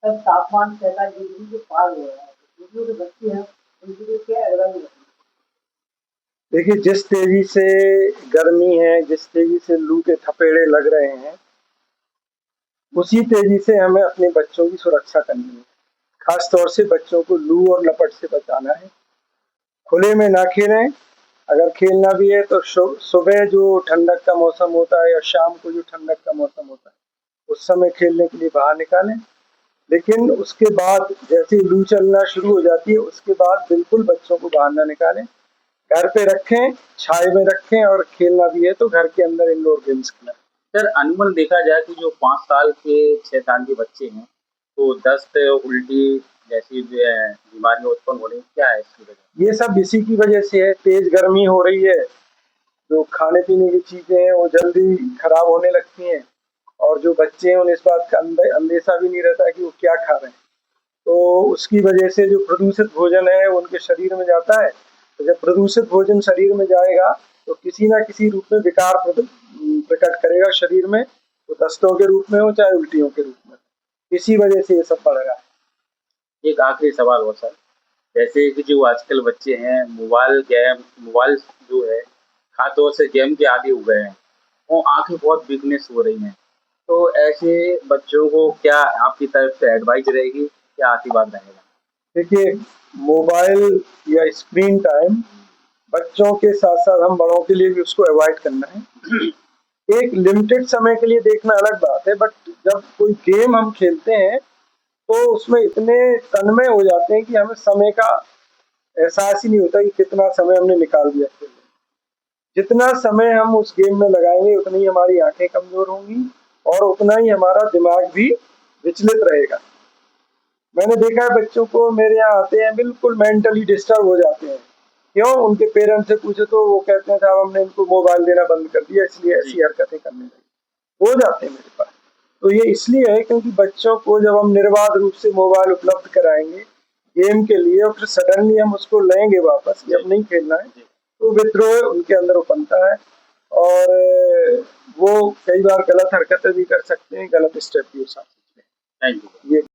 तब तापमान 47 डिग्री के पार हो रहा है, तो जो बच्चे हैं उनके लिए क्या एडवाइस है? देखिए, जिस तेजी से गर्मी है, जिस तेजी से लू के थपेड़े लग रहे हैं, उसी तेजी से हमें अपने बच्चों की सुरक्षा करनी है। खास तौर से बच्चों को लू और लपट से बचाना है। खुले में ना खेलें, अगर खेलना भी है तो सुबह जो ठंडक का मौसम होता है या शाम को जो ठंडक का मौसम होता है, उस समय खेलने के लिए बाहर निकालें। लेकिन उसके बाद जैसे ही लू चलना शुरू हो जाती है, उसके बाद बिल्कुल बच्चों को बाहर ना निकालें, घर पे रखें, छाए में रखें, और खेलना भी है तो घर के अंदर इंडोर गेम्स खेलें। सर, अमूमन देखा जाए कि जो 5 साल के 6 साल के बच्चे हैं, तो दस्त, उल्टी जैसी बीमारियां उत्पन्न हो रही हैं, क्या है इसकी वजह? ये सब इसी की वजह से है। तेज गर्मी हो रही है, जो खाने पीने की चीजें हैं वो जल्दी खराब होने लगती हैं, और जो बच्चे हैं उन्हें इस बात का अंदेशा भी नहीं रहता कि वो क्या खा रहे हैं। तो उसकी वजह से जो प्रदूषित भोजन है वो उनके शरीर में जाता है। तो जब प्रदूषित भोजन शरीर में जाएगा तो किसी ना किसी रूप में विकार प्रकट करेगा शरीर में, तो दस्तों के रूप में हो चाहे उल्टियों के रूप में। इसी वजह से ये सब बढ़ रहा है। एक आखिरी सवाल हो सर, जैसे कि जो आजकल बच्चे हैं मोबाइल जो है, खासतौर से गेम के आदी हो गए हैं, वो आंखें बहुत वीकनेस हो रही हैं, तो ऐसे बच्चों को क्या आपकी तरफ से एडवाइस रहेगी, क्या आशीर्वाद रहेगा? देखिए, मोबाइल या स्क्रीन टाइम बच्चों के साथ साथ हम बड़ों के लिए भी उसको अवॉइड करना है। एक लिमिटेड समय के लिए देखना अलग बात है, बट जब कोई गेम हम खेलते हैं तो उसमें इतने तन्मय हो जाते हैं कि हमें समय का एहसास ही नहीं होता कि कितना समय हमने निकाल दिया खेलने में। जितना समय हम उस गेम में लगाएंगे उतनी ही हमारी आंखें कमजोर होंगी और उतना ही हमारा दिमाग भी विचलित रहेगा। मैंने देखा है बच्चों को, मेरे यहाँ आते हैं बिल्कुल मेंटली डिस्टर्ब हो जाते हैं। क्यों? उनके पेरेंट्स से पूछे तो वो कहते हैं साहब हमने इनको मोबाइल देना बंद कर दिया, इसलिए ऐसी हरकतें करने लगे। हो जाते हैं मेरे पास। तो ये इसलिए है क्योंकि बच्चों को जब हम निर्बाध रूप से मोबाइल उपलब्ध कराएंगे गेम के लिए और फिर सडनली हम उसको लेंगे वापस कि अब नहीं खेलना है, तो विद्रोह उनके अंदर उपनता है, और वो कई बार गलत हरकतें भी कर सकते हैं, गलत स्टेप भी उठा सकते हैं। Thank you. ये